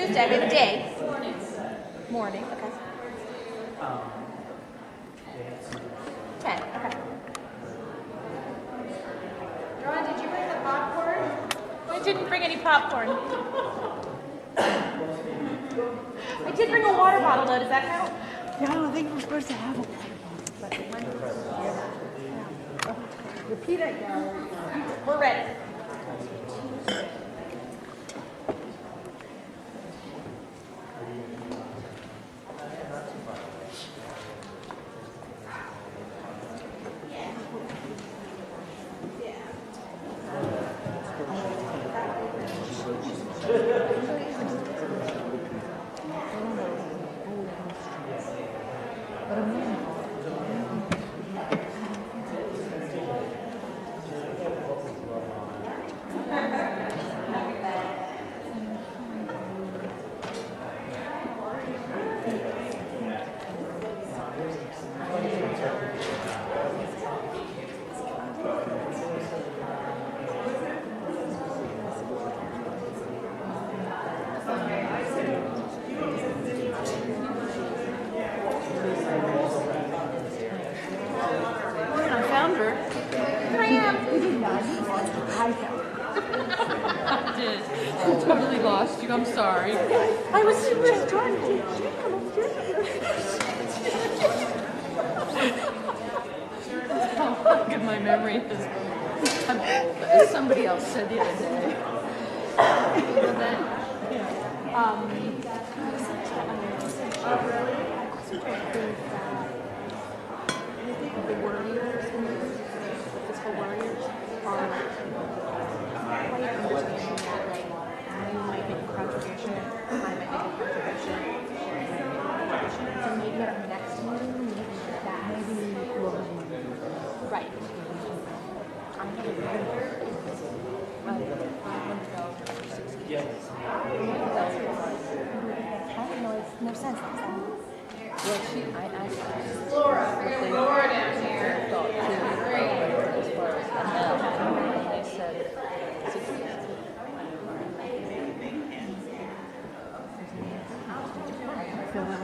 Tuesday. We have a day. Morning. Okay. 10. Okay. Ron, did you bring the popcorn? I didn't bring any popcorn. I did bring a water bottle though. Does that count? Yeah, I don't think we're supposed to have a water bottle. Repeat it, Gary. We're ready. Totally lost you. I'm sorry. I was just trying to. How good my memory is. As somebody else said the other day. The warriors, physical warriors, are quite understanding that, like, you might make a contribution, I might make a contribution. So maybe at our next meeting, maybe that maybe whoever's money. Right. I'm going to go. I don't know, it's no sense. Well, I asked her. Laura, we're going to Laura down here. As far as the amount, and they said 60.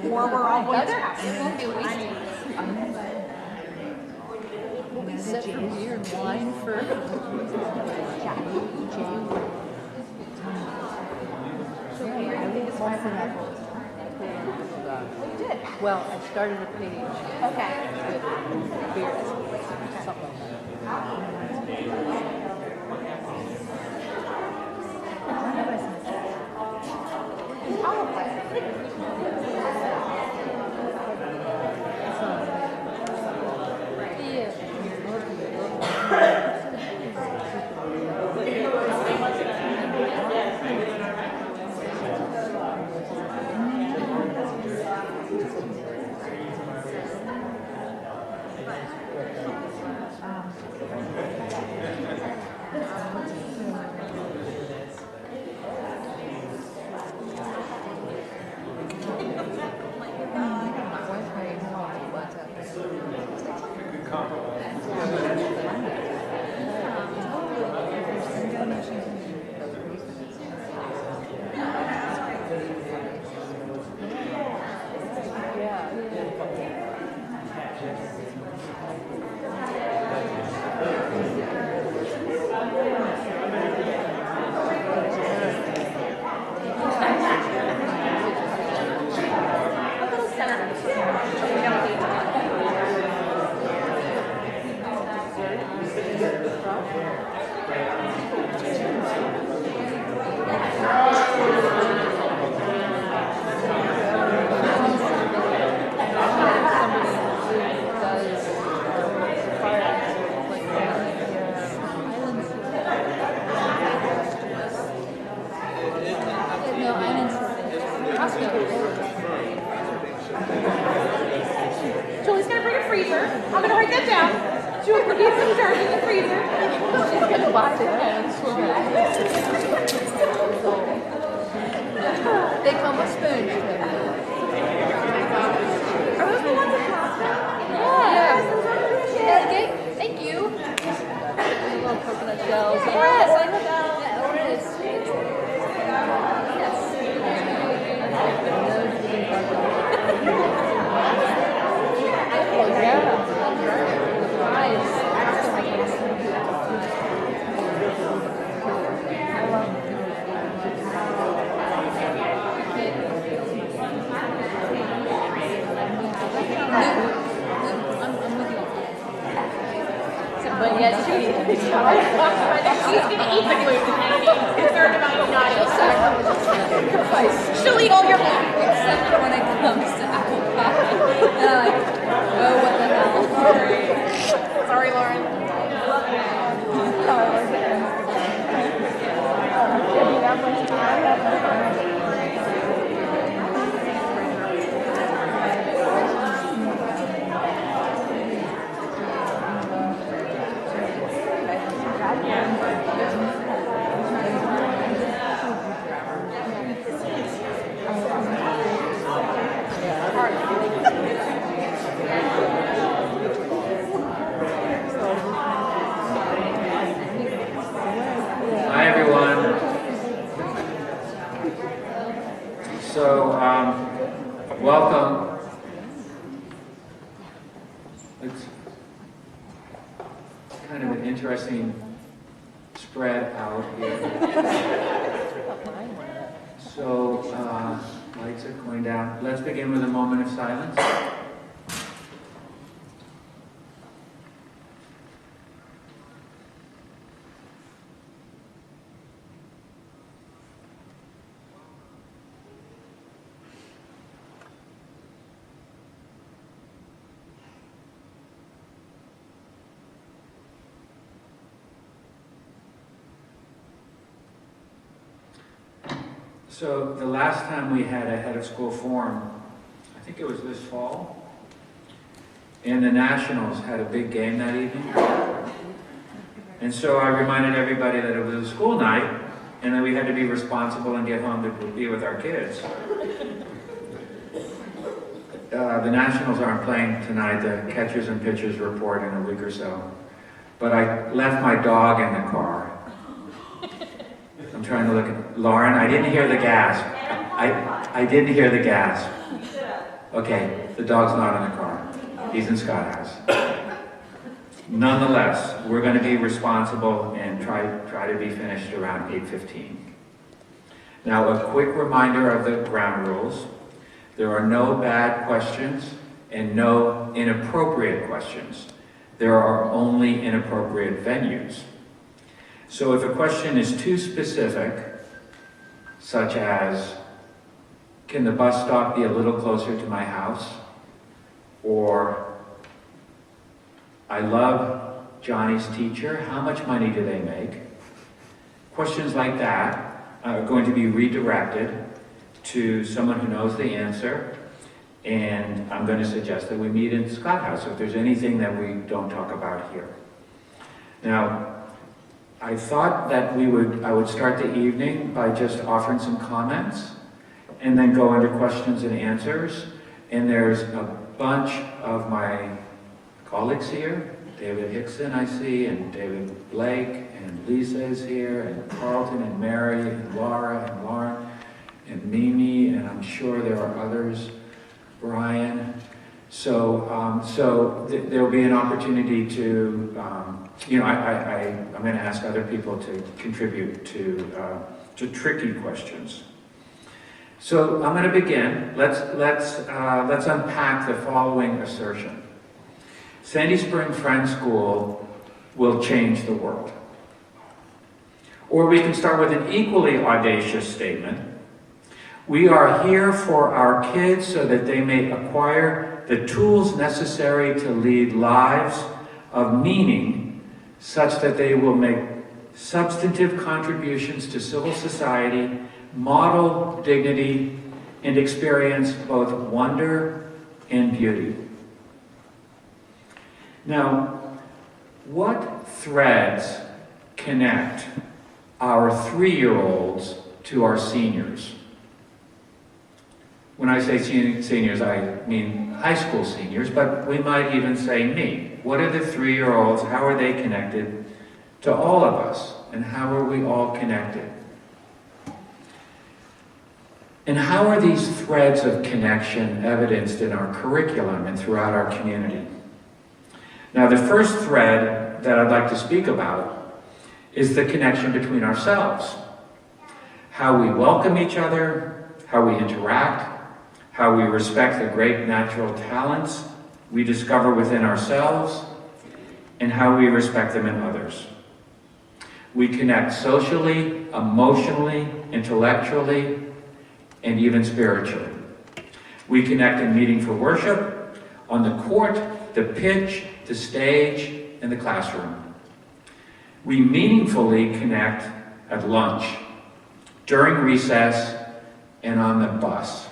Or we're all going to house. It won't be wasted. Set for beer and wine for. You did. Well, I started a page Okay. with beer, something like that. Julie's going to bring a freezer. I'm going to write that down. Julie, put these some dirt in the freezer. She's going to buy it and swim it. They come with spoons. Are those the ones in plastic? Yeah. Thank you. Little coconut shells. Yes, I know that. Yeah, it is. Yes. She's gonna eat the gluten and be concerned about you not eating. She'll eat all your food. Except for when it comes to apple pie. And I'm like, oh, what the hell? Sorry, Lauren. Hi, everyone. So, welcome. It's kind of an interesting spread out here. So, lights are going down. Let's begin with a moment of silence. So the last time we had a head of school forum, I think it was this fall, and the Nationals had a big game that evening. And so I reminded everybody that it was a school night and that we had to be responsible and get home to be with our kids. The Nationals aren't playing tonight. The catchers and pitchers report in a week or so. But I left my dog in the car. I'm trying to look at Lauren. I didn't hear the gasp. I didn't hear the gasp. Okay, the dog's not in the car. He's in Scott House. Nonetheless, we're going to be responsible and try to be finished around 8:15. Now, a quick reminder of the ground rules. There are no bad questions and no inappropriate questions. There are only inappropriate venues. So if a question is too specific, such as, can the bus stop be a little closer to my house? Or, I love Johnny's teacher, how much money do they make? Questions like that are going to be redirected to someone who knows the answer, and I'm going to suggest that we meet in Scott House if there's anything that we don't talk about here. Now, I thought that I would start the evening by just offering some comments and then go into questions and answers. And there's a bunch of my colleagues here. David Hickson I see, and David Blake, and Lisa is here, and Carlton, and Mary, and Laura, and Lauren, and Mimi, and I'm sure there are others, Brian. So there'll be an opportunity to, I'm going to ask other people to contribute to tricky questions. So I'm going to begin. Let's unpack the following assertion. Sandy Spring Friends School will change the world. Or we can start with an equally audacious statement. We are here for our kids so that they may acquire the tools necessary to lead lives of meaning such that they will make substantive contributions to civil society, model dignity, and experience both wonder and beauty. Now, what threads connect our 3-year-olds to our seniors? When I say seniors, I mean high school seniors, but we might even say me. What are the 3-year-olds? How are they connected to all of us? And how are we all connected? And how are these threads of connection evidenced in our curriculum and throughout our community? Now, the first thread that I'd like to speak about is the connection between ourselves. How we welcome each other, how we interact, how we respect the great natural talents we discover within ourselves, and how we respect them in others. We connect socially, emotionally, intellectually, and even spiritually. We connect in meeting for worship, on the court, the pitch, the stage, and the classroom. We meaningfully connect at lunch, during recess, and on the bus.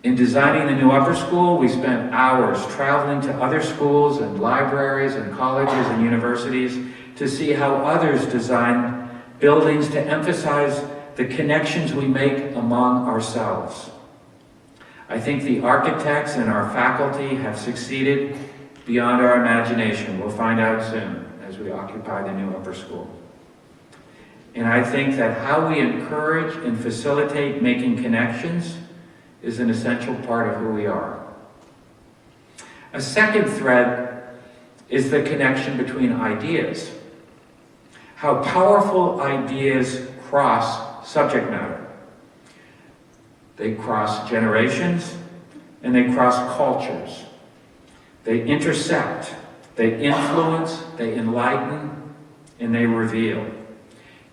In designing the new upper school, we spent hours traveling to other schools and libraries and colleges and universities to see how others design buildings to emphasize the connections we make among ourselves. I think the architects and our faculty have succeeded beyond our imagination. We'll find out soon as we occupy the new upper school. And I think that how we encourage and facilitate making connections is an essential part of who we are. A second thread is the connection between ideas. How powerful ideas cross subject matter. They cross generations and they cross cultures. They intersect, they influence, they enlighten, and they reveal.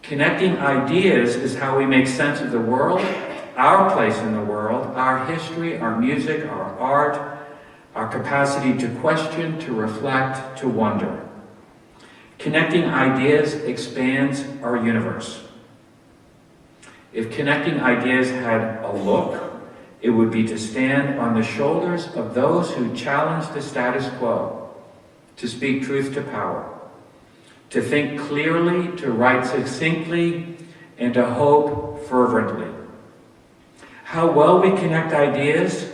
Connecting ideas is how we make sense of the world, our place in the world, our history, our music, our art, our capacity to question, to reflect, to wonder. Connecting ideas expands our universe. If connecting ideas had a look, it would be to stand on the shoulders of those who challenge the status quo, to speak truth to power, to think clearly, to write succinctly, and to hope fervently. How well we connect ideas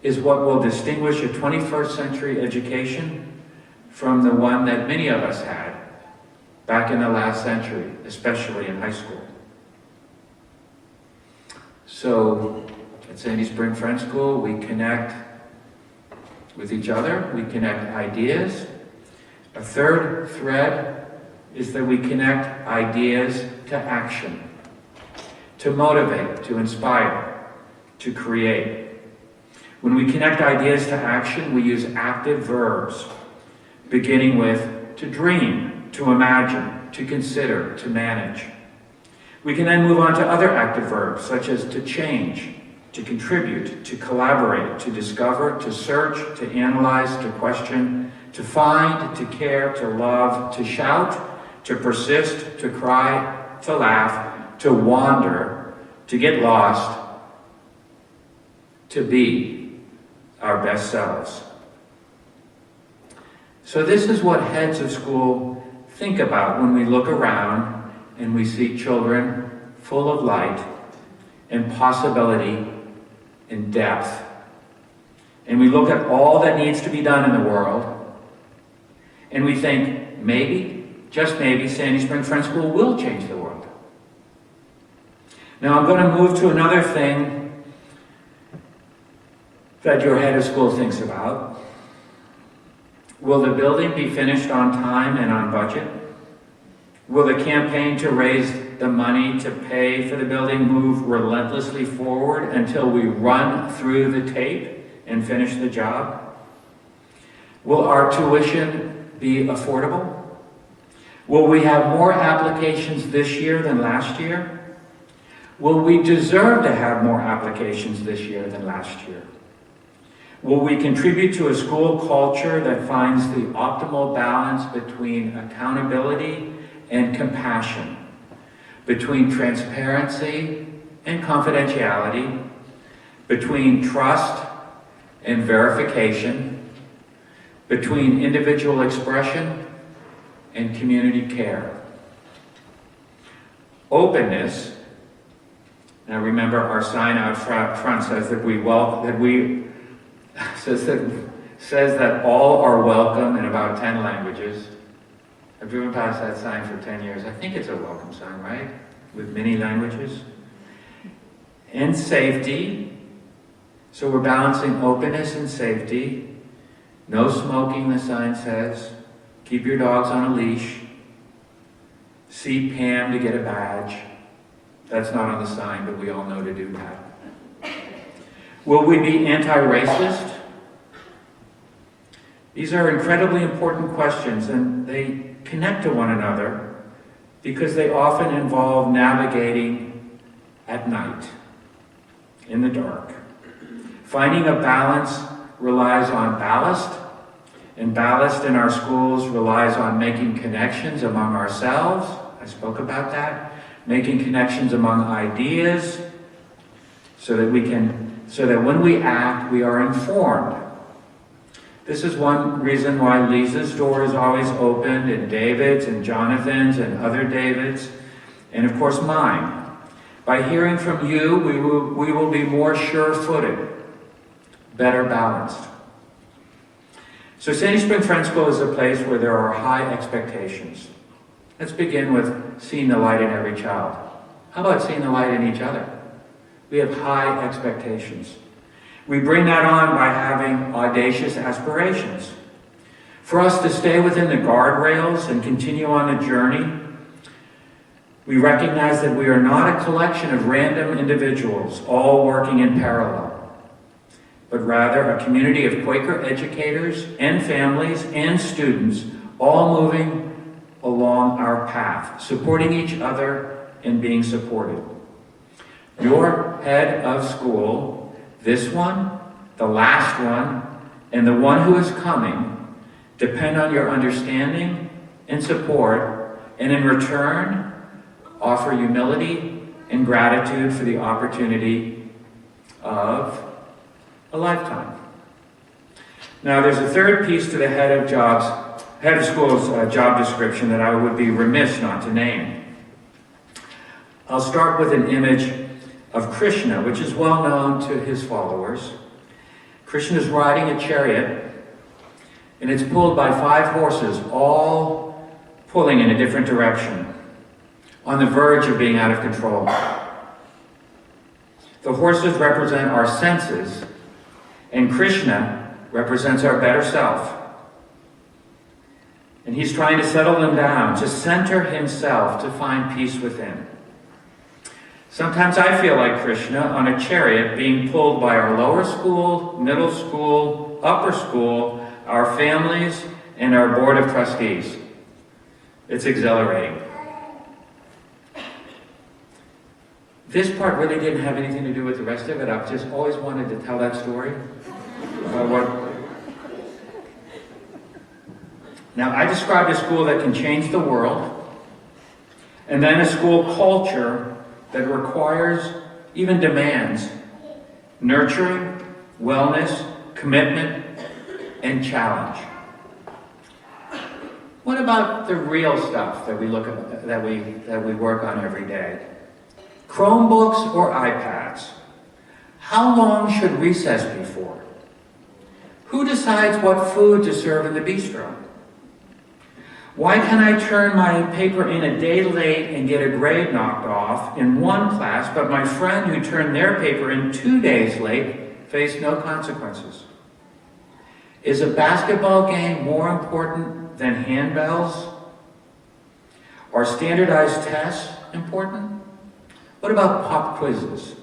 is what will distinguish a 21st century education from the one that many of us had back in the last century, especially in high school. So, at Sandy Spring Friends School, we connect with each other, we connect ideas. A third thread is that we connect ideas to action, to motivate, to inspire, to create. When we connect ideas to action, we use active verbs, beginning with to dream, to imagine, to consider, to manage. We can then move on to other active verbs, such as to change, to contribute, to collaborate, to discover, to search, to analyze, to question, to find, to care, to love, to shout, to persist, to cry, to laugh, to wander, to get lost, to be our best selves. So this is what heads of school think about when we look around and we see children full of light and possibility and depth. And we look at all that needs to be done in the world, and we think, maybe, just maybe, Sandy Spring Friends School will change the world. Now I'm going to move to another thing that your head of school thinks about. Will the building be finished on time and on budget? Will the campaign to raise the money to pay for the building move relentlessly forward until we run through the tape and finish the job? Will our tuition be affordable? Will we have more applications this year than last year? Will we deserve to have more applications this year than last year? Will we contribute to a school culture that finds the optimal balance between accountability and compassion, between transparency and confidentiality, between trust and verification, between individual expression and community care? Openness. Now remember, our sign out front says says that all are welcome in about 10 languages. I've driven past that sign for 10 years. I think it's a welcome sign, right? With many languages. And safety. So we're balancing openness and safety. No smoking, the sign says. Keep your dogs on a leash. See Pam to get a badge. That's not on the sign, but we all know to do that. Will we be anti-racist? These are incredibly important questions, and they connect to one another, because they often involve navigating at night, in the dark. Finding a balance relies on ballast, and ballast in our schools relies on making connections among ourselves. I spoke about that. Making connections among ideas so that when we act, we are informed. This is one reason why Lisa's door is always opened, and David's, and Jonathan's, and other David's, and of course mine. By hearing from you, we will be more sure-footed, better balanced. So Sandy Spring Friends School is a place where there are high expectations. Let's begin with seeing the light in every child. How about seeing the light in each other? We have high expectations. We bring that on by having audacious aspirations. For us to stay within the guardrails and continue on the journey, we recognize that we are not a collection of random individuals all working in parallel, but rather a community of Quaker educators and families and students all moving along our path, supporting each other and being supported. Your head of school, this one, the last one, and the one who is coming, depend on your understanding and support, and in return, offer humility and gratitude for the opportunity of a lifetime. Now, there's a third piece to the head of school's job description that I would be remiss not to name. I'll start with an image of Krishna, which is well known to his followers. Krishna is riding a chariot, and it's pulled by 5 horses, all pulling in a different direction, on the verge of being out of control. The horses represent our senses, and Krishna represents our better self. And he's trying to settle them down, to center himself, to find peace within. Sometimes I feel like Krishna on a chariot being pulled by our lower school, middle school, upper school, our families, and our board of trustees. It's exhilarating. This part really didn't have anything to do with the rest of it. I've just always wanted to tell that story. Now, I described a school that can change the world, and then a school culture that requires, even demands, nurturing, wellness, commitment, and challenge. What about the real stuff that we look at, that we work on every day? Chromebooks or iPads? How long should recess be for? Who decides what food to serve in the bistro? Why can I turn my paper in a day late and get a grade knocked off in one class, but my friend who turned their paper in 2 days late faced no consequences? Is a basketball game more important than handbells? Are standardized tests important? What about pop quizzes?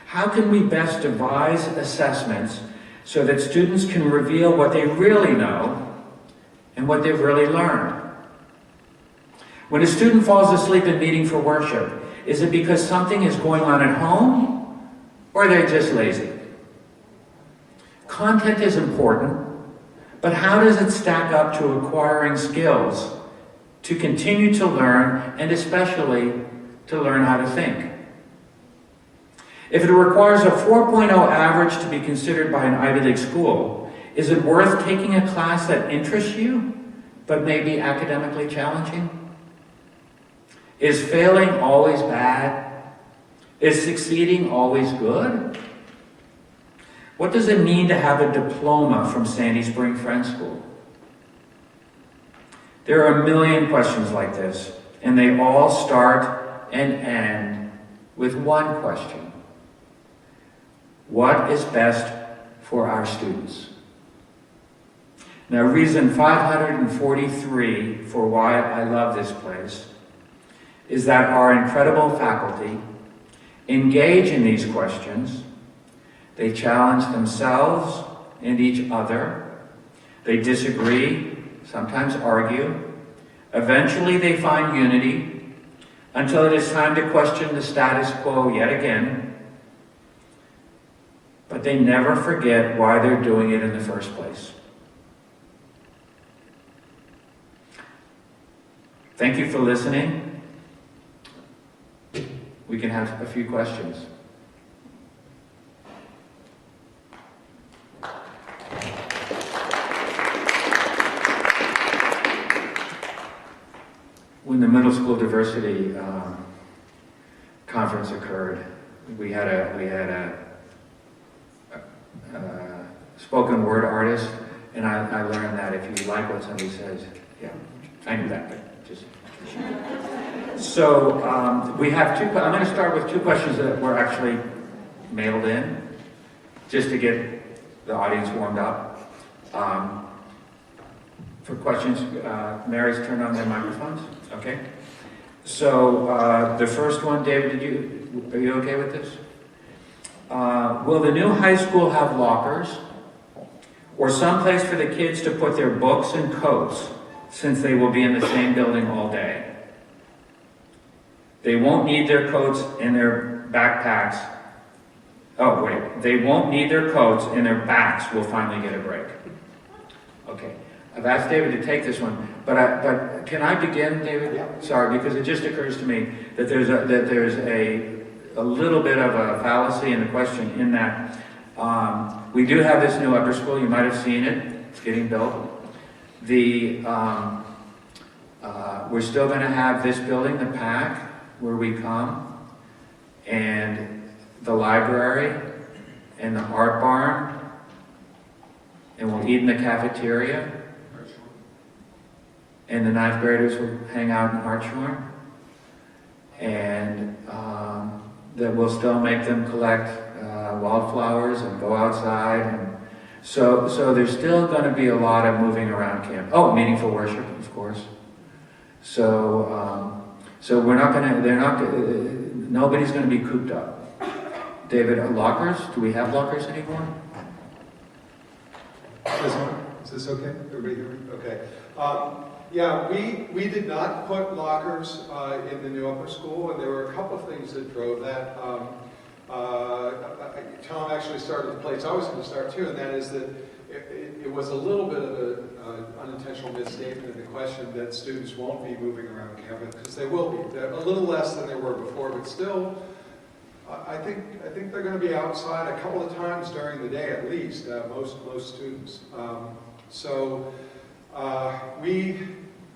How can we best devise assessments so that students can reveal what they really know and what they've really learned? When a student falls asleep in meeting for worship, is it because something is going on at home, or are they just lazy? Content is important, but how does it stack up to acquiring skills to continue to learn, and especially to learn how to think? If it requires a 4.0 average to be considered by an Ivy League school, is it worth taking a class that interests you, but may be academically challenging? Is failing always bad? Is succeeding always good? What does it mean to have a diploma from Sandy Spring Friends School? There are a million questions like this, and they all start and end with one question. What is best for our students? Now, reason 543 for why I love this place is that our incredible faculty engage in these questions. They challenge themselves and each other. They disagree, sometimes argue, Eventually they find unity until it is time to question the status quo yet again. But they never forget why they're doing it in the first place. Thank you for listening. We can have a few questions. When the middle school diversity conference occurred, we had a spoken word artist, and I learned that if you like what somebody says, yeah, I knew that, but just. So we have two. I'm going to start with two questions that were actually mailed in, just to get the audience warmed up. For questions, Mary's turned on their microphones. Okay. So the first one, David, are you okay with this? Will the new high school have lockers or some place for the kids to put their books and coats, since they will be in the same building all day? They won't need their coats and their backpacks. Oh, wait. They won't need their coats and their backs will finally get a break. Okay. I've asked David to take this one, but can I begin, David? Yeah. Sorry, because it just occurs to me that there's a little bit of a fallacy in the question, in that we do have this new upper school. You might have seen it. It's getting built. We're still going to have this building, the PAC, where we come, and the library, and the art barn, and we'll eat in the cafeteria, and the ninth graders will hang out in Hartshorn, and that we'll still make them collect wildflowers and go outside, and so there's still going to be a lot of moving around camp. Oh, meaningful worship, of course. So we're not going to. Nobody's going to be cooped up. David, lockers? Do we have lockers anymore? Is this okay? Everybody hear me? Okay. Yeah, we did not put lockers in the new upper school, and there were a couple of things that drove that. Tom actually started the place I was going to start too, and that is that it was a little bit of an unintentional misstatement in the question that students won't be moving around campus, because they will be. They're a little less than they were before, but still, I think they're going to be outside a couple of times during the day at least. Most students.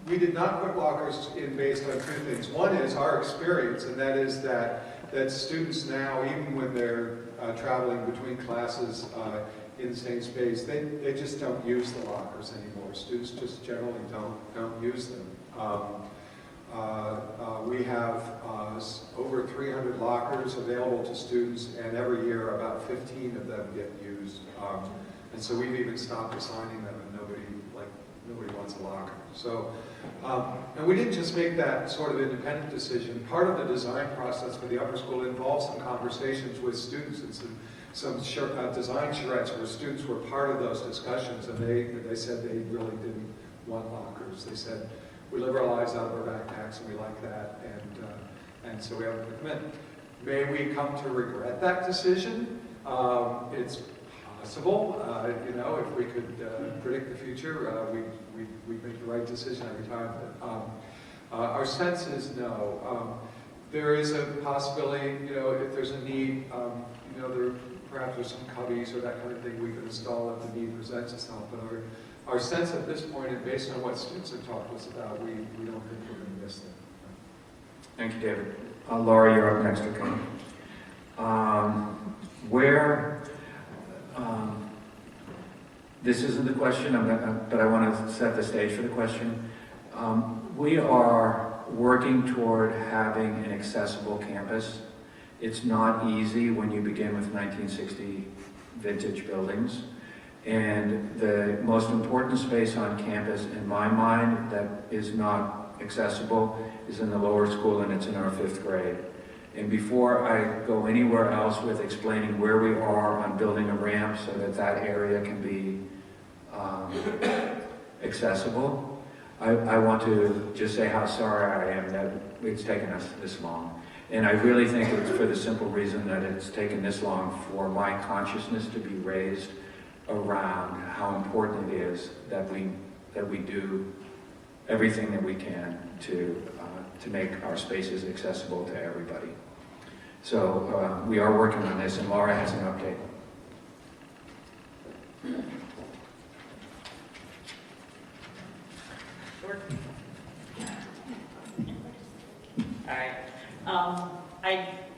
We did not put lockers in based on two things. One is our experience, and that is that students now, even when they're traveling between classes in the same space, they just don't use the lockers anymore. Students just generally don't use them. We have over 300 lockers available to students, and every year about 15 of them get used. And so we've even stopped assigning them, and nobody wants a locker. So, and we didn't just make that sort of independent decision. Part of the design process for the upper school involved some conversations with students and some design charrettes where students were part of those discussions, and they said they really didn't want lockers. They said, we live our lives out of our backpacks, and we like that, and so we haven't put them in. May we come to regret that decision? It's possible. If we could predict the future, we make the right decision every time. But our sense is no. There is a possibility, if there's a need, perhaps there's some cubbies or that kind of thing we could install if the need presents itself. But our sense at this point, and based on what students have talked to us about, we don't think we're going to miss them. Thank you, David. Laura, you're up next, okay? This isn't the question, but I want to set the stage for the question. We are working toward having an accessible campus. It's not easy when you begin with 1960 vintage buildings. And the most important space on campus, in my mind, that is not accessible is in the lower school, and it's in our 5th grade. And before I go anywhere else with explaining where we are on building a ramp so that area can be accessible, I want to just say how sorry I am that it's taken us this long. And I really think it's for the simple reason that it's taken this long for my consciousness to be raised around how important it is that we do everything that we can to make our spaces accessible to everybody. So we are working on this, and Laura has an update. All right.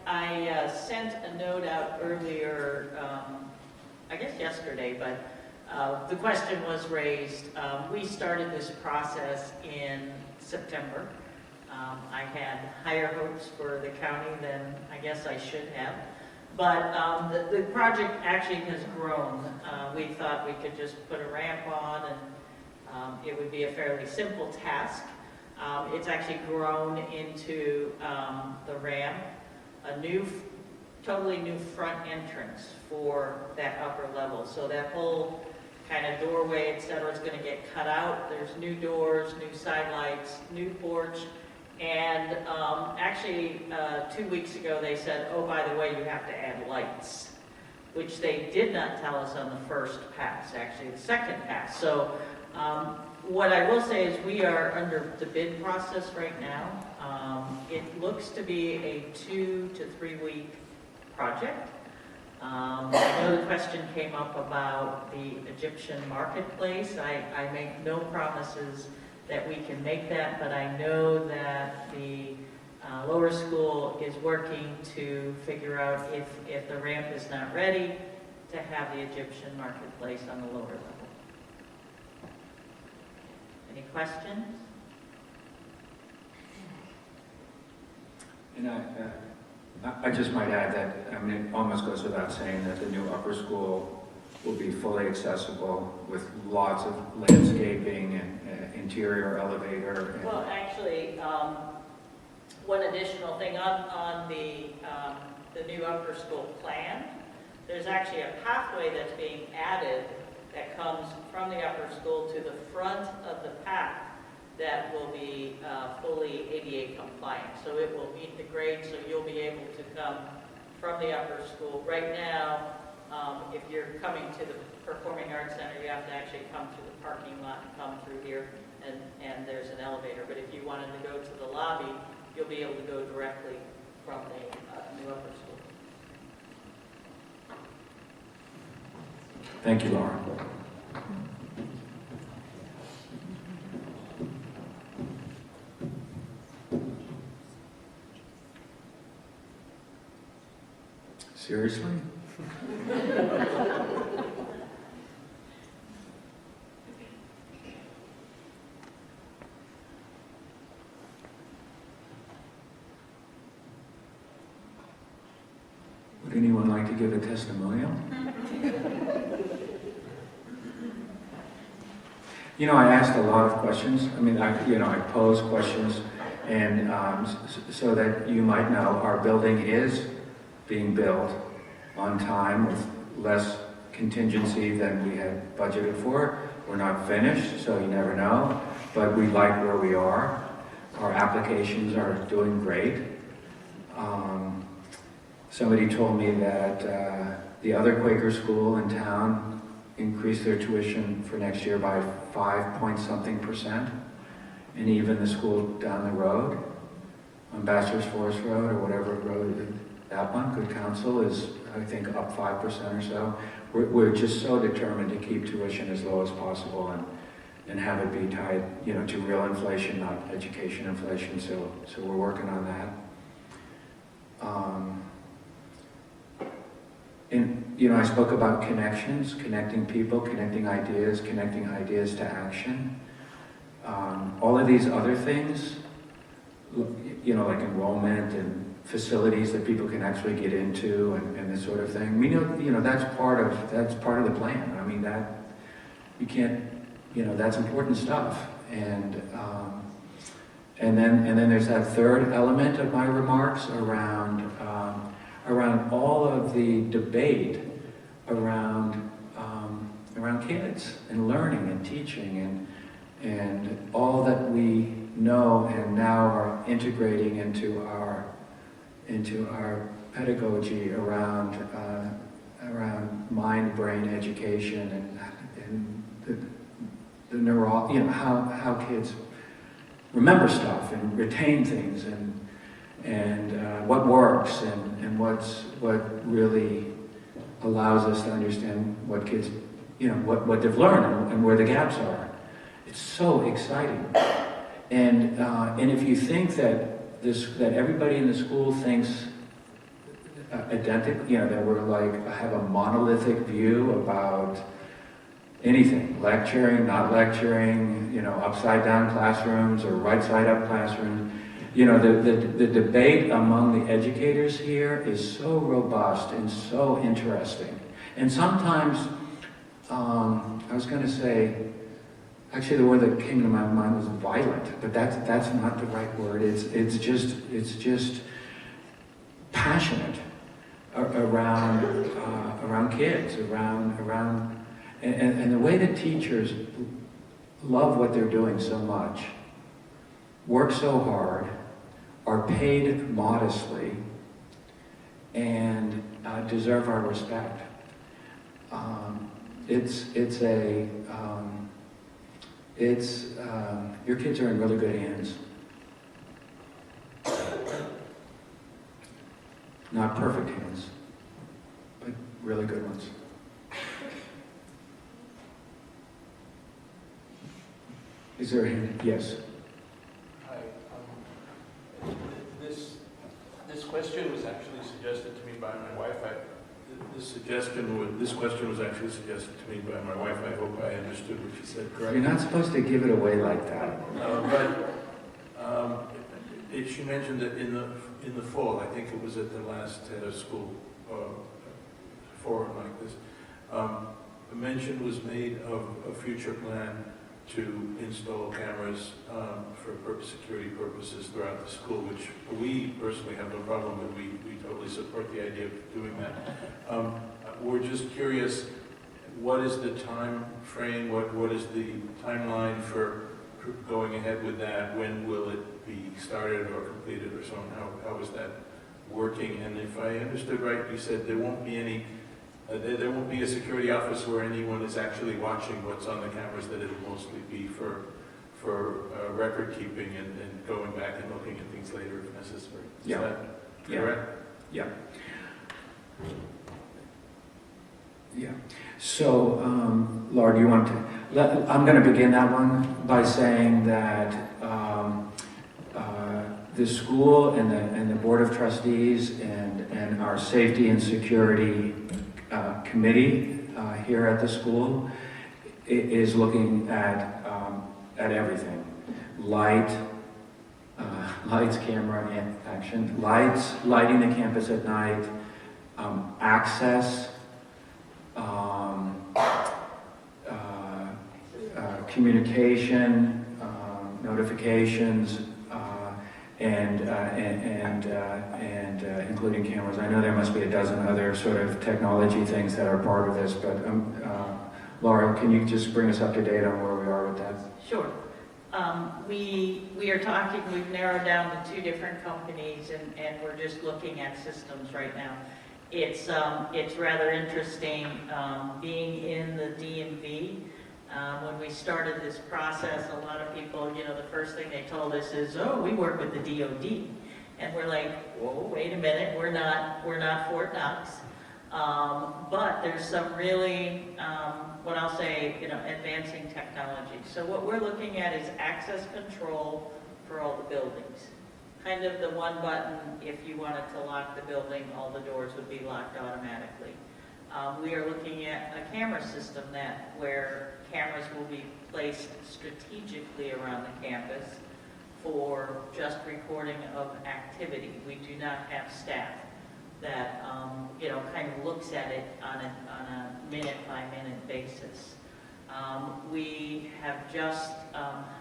I sent a note out earlier, I guess yesterday, but the question was raised. We started this process in September. I had higher hopes for the county than I guess I should have. But the project actually has grown. We thought we could just put a ramp on and it would be a fairly simple task. It's actually grown into the ramp, a totally new front entrance for that upper level. So that whole kind of doorway, et cetera, is going to get cut out. There's new doors, new side lights, new porch. And actually, 2 weeks ago, they said, oh, by the way, you have to add lights, which they did not tell us on the first pass, actually the second pass. So what I will say is we are under the bid process right now. It looks to be a 2 to 3 week project. I know the question came up about the Egyptian marketplace. I make no promises that we can make that, but I know that the lower school is working to figure out if the ramp is not ready to have the Egyptian marketplace on the lower level. Any questions? And I just might add that, I mean, it almost goes without saying that the new upper school will be fully accessible with lots of landscaping and interior elevator. And Well, actually, one additional thing on the new upper school plan, there's actually a pathway that's being added that comes from the upper school to the front of the path that will be fully ADA compliant. So it will meet the grade, so you'll be able to come from the upper school. Right now, if you're coming to the Performing Arts Center, you have to actually come through the parking lot and come through here, and there's an elevator. But if you wanted to go to the lobby, you'll be able to go directly from the new upper school. Thank you, Laura. Seriously? Would anyone like to give a testimonial? You know, I asked a lot of questions. I mean, I posed questions, and so that you might know, our building is being built on time with less contingency than we had budgeted for. We're not finished, so you never know, but we like where we are. Our applications are doing great. Somebody told me that the other Quaker school in town increased their tuition for next year by 5-point-something%, and even the school down the road, on Bachelor's Forest Road or whatever road, that one, Good Counsel, is I think up 5% or so. We're just so determined to keep tuition as low as possible and have it be tied, you know, to real inflation, not education inflation. So we're working on that. And you know, I spoke about connections, connecting people, connecting ideas to action. All of these other things, you know, like enrollment and facilities that people can actually get into and this sort of thing. We know, you know, that's part of the plan. I mean, that you can't, you know, that's important stuff. And then there's that third element of my remarks around all of the debate around kids and learning and teaching and all that we know and now are integrating into our pedagogy around mind-brain education and the how kids remember stuff and retain things and what works and what really allows us to understand what kids, what they've learned and where the gaps are. It's so exciting. And if you think that everybody in the school thinks identical, that we're have a monolithic view about anything, lecturing, not lecturing, upside down classrooms or right side up classrooms. The debate among the educators here is so robust and so interesting. And sometimes, I was going to say, actually the word that came to my mind was violent, but that's not the right word. It's just passionate around kids, and the way that teachers love what they're doing so much, work so hard, are paid modestly, and deserve our respect. Your kids are in really good hands. Not perfect hands, but really good ones. Is there a hand? Yes. Hi. This question was actually suggested to me by my wife. This question was actually suggested to me by my wife. I hope I understood what she said correctly. You're not supposed to give it away like that. She mentioned that in the fall, I think it was at the last head of school forum like this, a mention was made of a future plan to install cameras for security purposes throughout the school, which we personally have no problem with. We totally support the idea of doing that. We're just curious, what is the time frame? What is the timeline for going ahead with that? When will it be started or completed or so on? How is that working? And if I understood right, you said there won't be any. There won't be a security office where anyone is actually watching what's on the cameras, that it'll mostly be for record keeping and going back and looking at things later if necessary. Is that correct? Yeah. Yeah. So, Laura, do you want to? I'm going to begin that one by saying that the school and the Board of Trustees and our safety and security committee here at the school is looking at everything: lights, camera, and action. Lighting the campus at night, access, communication, notifications, and including cameras. I know there must be a dozen other sort of technology things that are part of this, but Laura, can you just bring us up to date on where we are with that? Sure. We are talking, we've narrowed down to 2 different companies, and we're just looking at systems right now. It's rather interesting being in the DMV. When we started this process, a lot of people, the first thing they told us is, "Oh, we work with the DOD," and we're like, "Whoa, wait a minute, we're not Fort Knox." But there's some really, what I'll say, advancing technology. So what we're looking at is access control for all the buildings. Kind of the one button, if you wanted to lock the building, all the doors would be locked automatically. We are looking at a camera system where cameras will be placed strategically around the campus for just recording of activity. We do not have staff that kind of looks at it on a minute-by-minute basis. We have just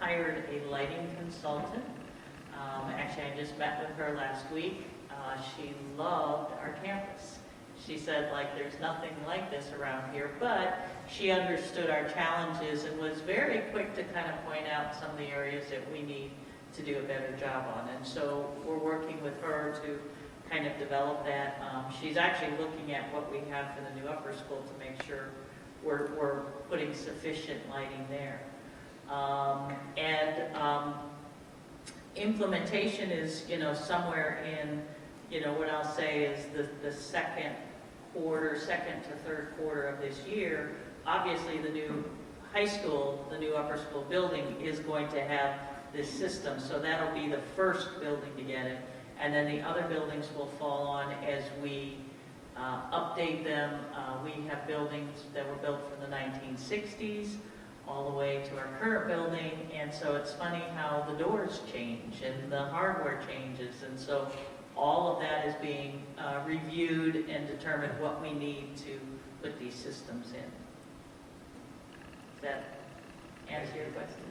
hired a lighting consultant. Actually, I just met with her last week. She loved our campus. She said, like, there's nothing like this around here, but she understood our challenges and was very quick to kind of point out some of the areas that we need to do a better job on. And so we're working with her to kind of develop that. She's actually looking at what we have for the new upper school to make sure we're putting sufficient lighting there. Implementation is, somewhere in, what I'll say is the second to third quarter of this year. Obviously, the new high school, the new upper school building is going to have this system, so that'll be the first building to get it. And then the other buildings will fall on as we update them. We have buildings that were built from the 1960s all the way to our current building, and so it's funny how the doors change and the hardware changes, and so all of that is being reviewed and determined what we need to put these systems in. Does that answer your question?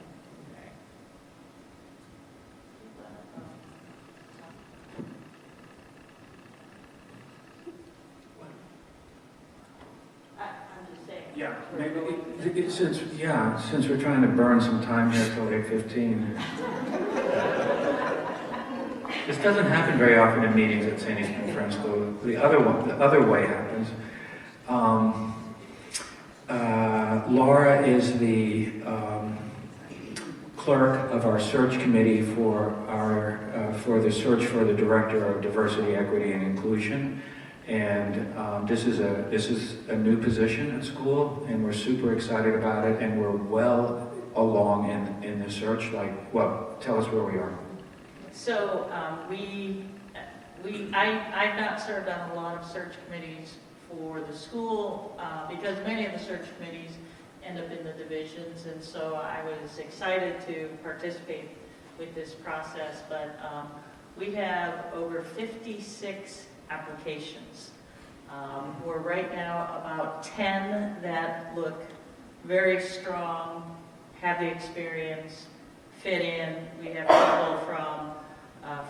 I'm just saying. Yeah, maybe since we're trying to burn some time here till 8:15. This doesn't happen very often in meetings at St. Eastman Friends School. The other way happens. Laura is the clerk of our search committee for the search for the director of diversity, equity, and inclusion. And this is a new position at school, and we're super excited about it, and we're well along in the search. Tell us where we are. So I've not served on a lot of search committees for the school because many of the search committees end up in the divisions, and so I was excited to participate with this process. But we have over 56 applications. We're right now about 10 that look very strong, have the experience, fit in. We have people from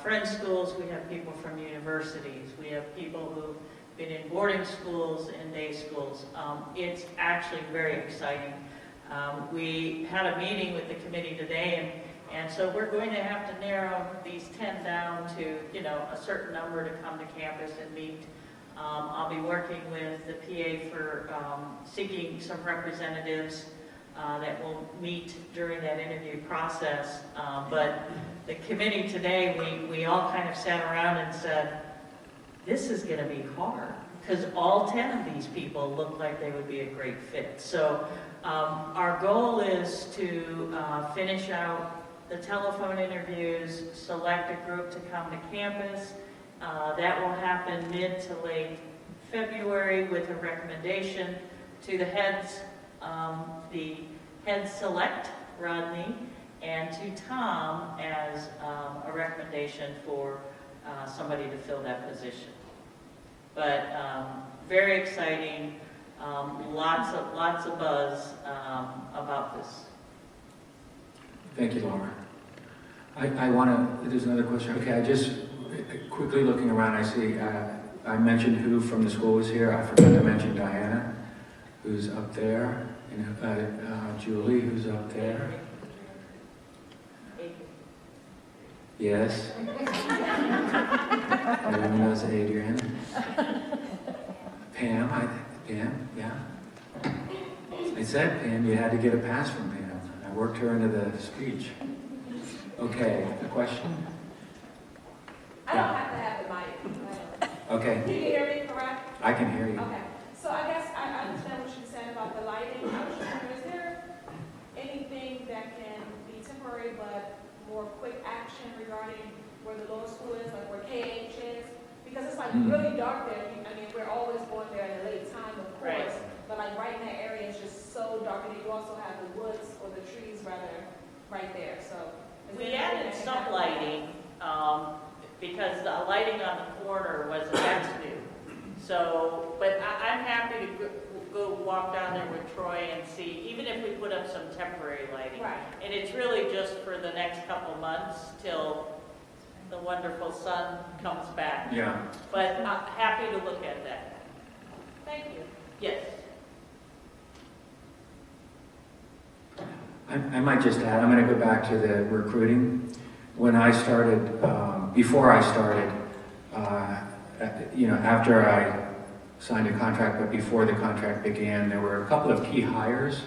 Friends schools, we have people from universities, we have people who've been in boarding schools and day schools. It's actually very exciting. We had a meeting with the committee today, and so we're going to have to narrow these 10 down to, a certain number to come to campus and meet. I'll be working with the PA for seeking some representatives that will meet during that interview process. But the committee today, we all kind of sat around and said, this is going to be hard because all 10 of these people look like they would be a great fit. So our goal is to finish out the telephone interviews, select a group to come to campus. That will happen mid to late February with a recommendation to the heads. The heads select Rodney, and to Tom as a recommendation for somebody to fill that position. But very exciting, lots of buzz about this. Thank you, Laura. There's another question. Okay, I just, quickly looking around, I see, I mentioned who from the school was here. I forgot to mention Diana, who's up there, and Julie, who's up there. Yes. Everyone knows Adrian. Pam, yeah. I said, Pam, you had to get a pass from Pam. I worked her into the speech. Okay, a question? I don't have to have the mic. Okay. Can you hear me correct? I can hear you. Okay. So I guess I understand what you said about the lighting. I was just wondering, is there anything that can be temporary but more quick action regarding where the lower school is, like where KH is? Because it's like really dark there. I mean, we're always going there at a late time, of course. Right. But like right in that area, it's just so dark. And you also have the woods, or the trees rather, right there. So We added some lighting because the lighting on the corner that's new. So, but I'm happy to go walk down there with Troy and see, even if we put up some temporary lighting. Right. And it's really just for the next couple months till the wonderful sun comes back. Yeah. But I'm happy to look at that. I might just add, I'm going to go back to the recruiting. When I started, before I started, after I signed a contract, but before the contract began, there were a couple of key hires,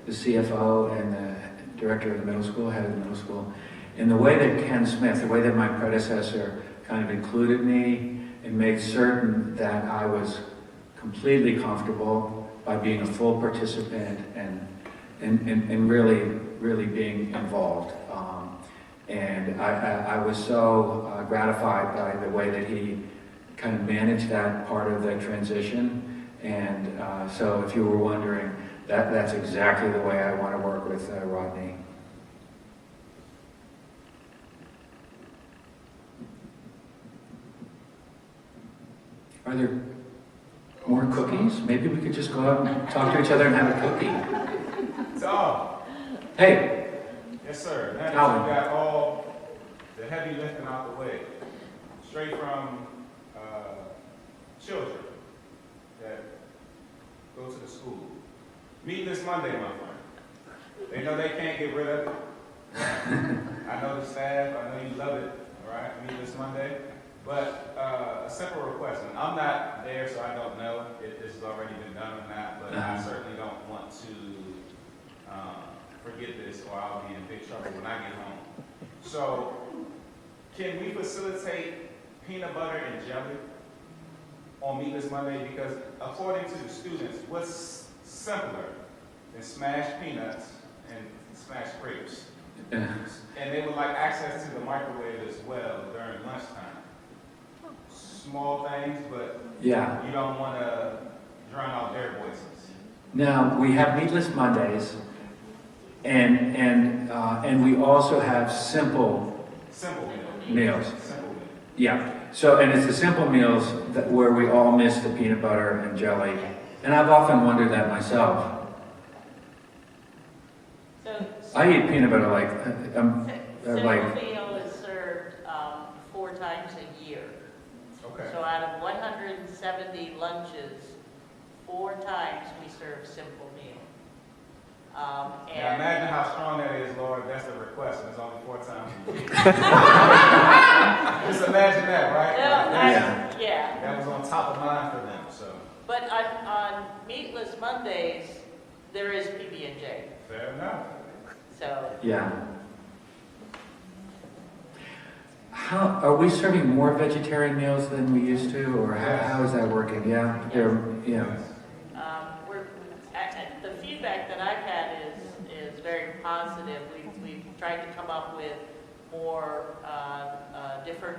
the CFO and the director of the middle school, head of the middle school. And the way that Ken Smith, the way that my predecessor kind of included me and made certain that I was completely comfortable by being a full participant and really being involved. And I was so gratified by the way that he kind of managed that part of the transition. And so if you were wondering, that's exactly the way I want to work with Rodney. Are there more cookies? Maybe we could just go out and talk to each other and have a cookie. Tom. Hey. Yes, sir. Now that Calvin. you got all the heavy lifting out the way, straight from children that go to the school. Meet this Monday, my friend. They know they can't get rid of it. I know the staff, I know you love it, all right? Meet this Monday. But a simple request, and I'm not there, so I don't know if this has already been done or not, but I certainly don't want to forget this or I'll be in big trouble when I get home. So, can we facilitate peanut butter and jelly on Meatless Monday? Because according to the students, what's simpler than smashed peanuts and smashed grapes? And they would like access to the microwave as well during lunchtime. Small things, but Yeah. you don't want to drown out their voices. Now, we have Meatless Mondays, and we also have simple meals. Simple meal. Yeah. So, and it's the simple meals where we all miss the peanut butter and jelly. And I've often wondered that myself. So, I eat peanut butter like, simple meal is served 4 times a year. Okay. So out of 170 lunches, 4 times we serve simple meal. Now And imagine how strong that is, Lord. That's the request, and it's only 4 times a year. Just imagine that, right? yeah. That was on top of mind for them, so. But on Meatless Mondays, there is PB&J. Fair enough. So yeah. How, are we serving more vegetarian meals than we used to, or how is that working? Yeah, yeah. the feedback that I've had is very positive. We've tried to come up with more different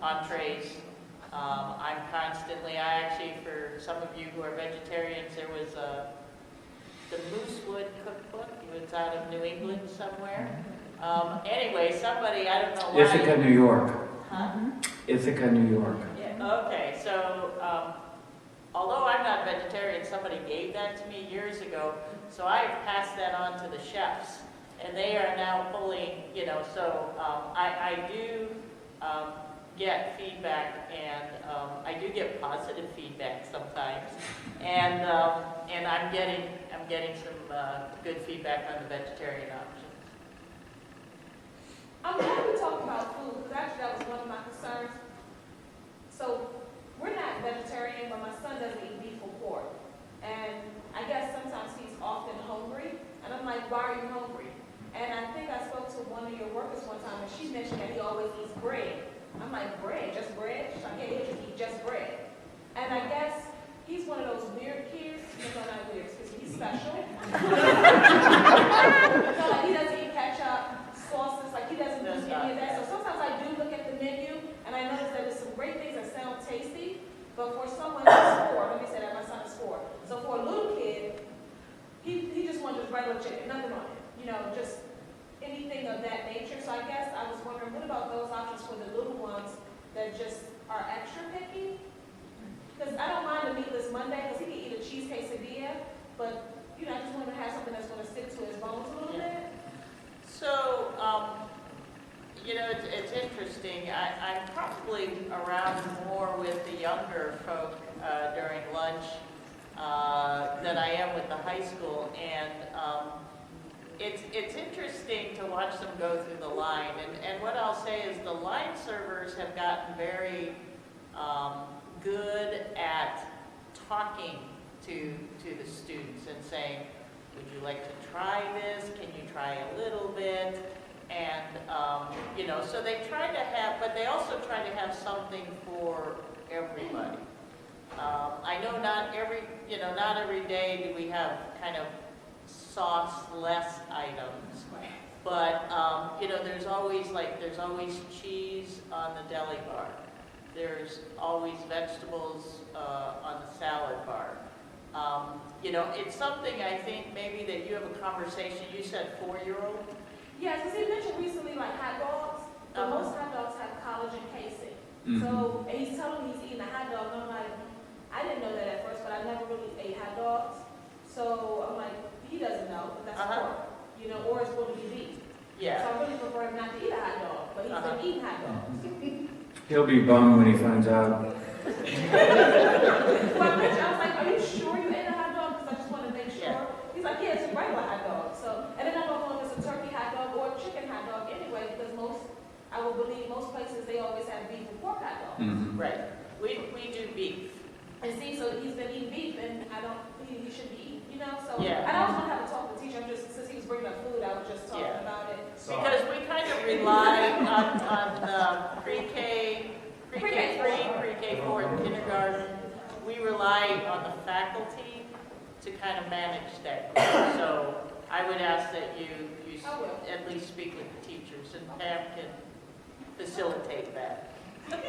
entrees. I actually, for some of you who are vegetarians, there was the Moosewood cookbook. It was out of New England somewhere. Anyway, somebody, I don't know why. Ithaca, New York. Huh? Ithaca, New York. Yeah, okay, so although I'm not vegetarian, somebody gave that to me years ago, so I passed that on to the chefs, and they are now pulling, so I do get feedback, and I do get positive feedback sometimes, and I'm getting some good feedback on the vegetarian option. I'm glad we talked about food, because actually that was one of my concerns. So, we're not vegetarian, but my son doesn't eat beef or pork. And I guess sometimes he's often hungry, and I'm like, why are you hungry? And I think I spoke to one of your workers one time, and she mentioned that he always eats bread. I'm like, bread? Just bread? She's like, yeah, he'll just eat just bread. And I guess he's one of those weird kids. No, not weird, because he's special. So, like, he doesn't eat ketchup, sauces, like he doesn't do any of that. So sometimes I do look at the menu and I notice that there's some great things that sound tasty, but for someone who's 4, let me say that my son is 4. So for a little kid, he just wants just regular chicken, nothing on it, just anything of that nature. So I guess I was wondering, what about those options for the little ones that just are extra picky? Because I don't mind the Meatless Monday, because he can eat a cheese quesadilla, but I just want to have something that's going to stick to his bones a little bit. So, it's interesting. I'm probably around more with the younger folk during lunch than I am with the high school. And it's interesting to watch them go through the line. And what I'll say is the line servers have gotten very good at talking to the students and saying, would you like to try this? Can you try a little bit? And, you know, so they try to have, but they also try to have something for everybody. I know not every day do we have kind of sauce-less items, but, you know, there's always cheese on the deli bar. There's always vegetables on the salad bar. You know, it's something I think maybe that you have a conversation. You said 4-year-old? Yeah, because he mentioned recently like hot dogs, but most hot dogs have collagen casing. So, and he's telling me he's eating a hot dog, and I'm like, I didn't know that at first, but I never really ate hot dogs. So I'm like, he doesn't know, but that's pork, you know, or it's going to be beef. Yeah. So I really prefer him not to eat a hot dog, but he's been eating hot dogs. He'll be bummed when he finds out. Well, I was like, are you sure you ate a hot dog? Because I just want to make sure. Yeah. He's like, yeah, it's a regular hot dog. So, and then I don't know if it's a turkey hot dog or a chicken hot dog anyway, because I would believe most places they always have beef and pork hot dogs. Right. We do beef. And see, so he's been eating beef, and I don't think he should be eating, you know? So, Yeah. and I was going to have a talk with the teacher. I'm just, since he was bringing up food, I was just talking about it. Because we kind of rely on pre-K, pre-K 3, pre-K 4, and kindergarten. We rely on the faculty to kind of manage that group. So I would ask that you at least speak with the teachers, and Pam can facilitate that. Thank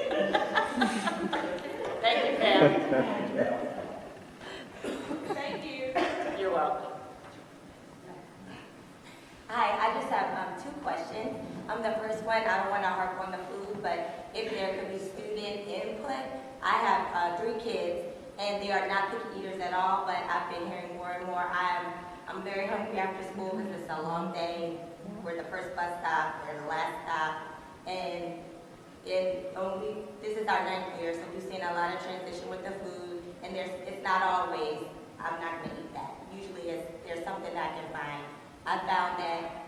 you, Pam. Thank you. You're welcome. Hi, I just have 2 questions. The first one, I don't want to harp on the food, but if there could be student input, I have 3 kids, and they are not picky eaters at all, but I've been hearing more and more. I'm very hungry after school because it's a long day. We're the first bus stop, we're the last stop, and this is our 9th year, so we've seen a lot of transition with the food, and it's not always, I'm not going to eat that. Usually there's something I can find. I found that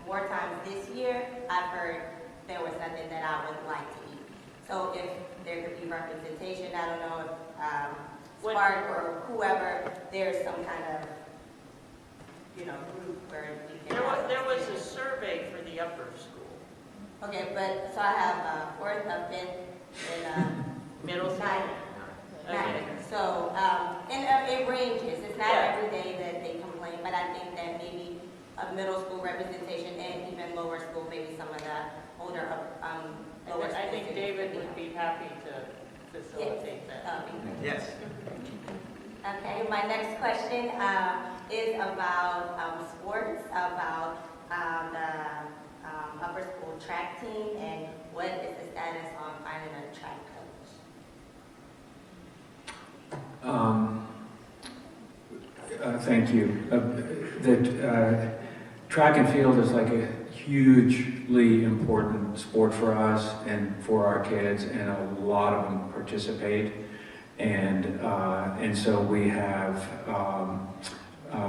more times this year, I've heard there was something that I would like to eat. So if there could be representation, I don't know if Spark or whoever, there's some kind of, you know, group where we can... There was a survey for the upper school. Okay, but, so I have 4th, 5th, and Middle school? 9th. Okay. So, and it ranges. It's not every day that they complain, but I think that maybe a middle school representation and even lower school, maybe some of the older lower schools. I think David would be happy to facilitate that. Yes. Okay, my next question is about sports, about the upper school track team, and what is the status on finding a track coach? Thank you. Track and field is like a hugely important sport for us and for our kids, and a lot of them participate. And so we have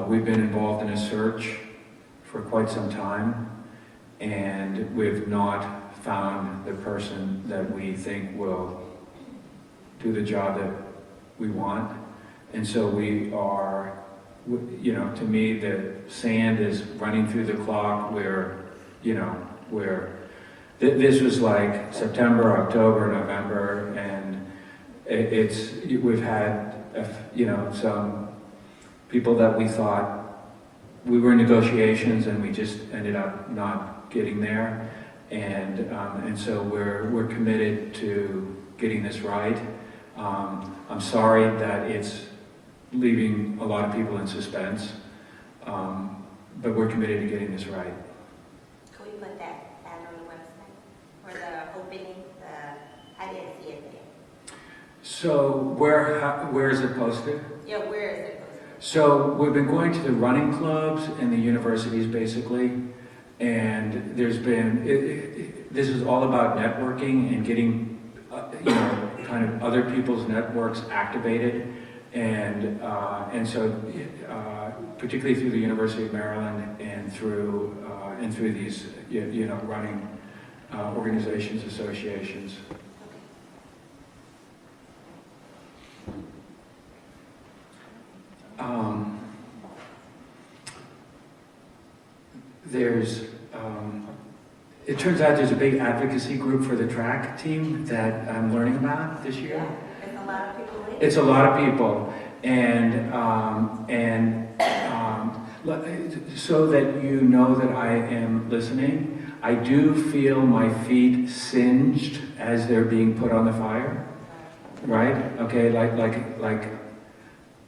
we've been involved in a search for quite some time, and we've not found the person that we think will do the job that we want. And so we are, you know, to me, the sand is running through the clock where, you know, this was like September, October, November, and we've had, you know, some people that we thought we were in negotiations, and we just ended up not getting there. And so we're committed to getting this right. I'm sorry that it's leaving a lot of people in suspense, but we're committed to getting this right. Can we put that ad on the website for the opening? I didn't see it there. So where is it posted? Yeah, where is it posted? So we've been going to the running clubs and the universities basically, and there's been, this is all about networking and getting, you know, kind of other people's networks activated. And so, particularly through the University of Maryland and through these, running organizations, associations. It turns out there's a big advocacy group for the track team that I'm learning about this year. It's a lot of people. It's a lot of people, and so that you know that I am listening, I do feel my feet singed as they're being put on the fire, right? Okay, like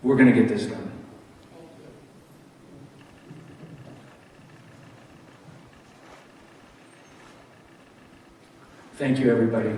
we're gonna get this done. Thank you, everybody.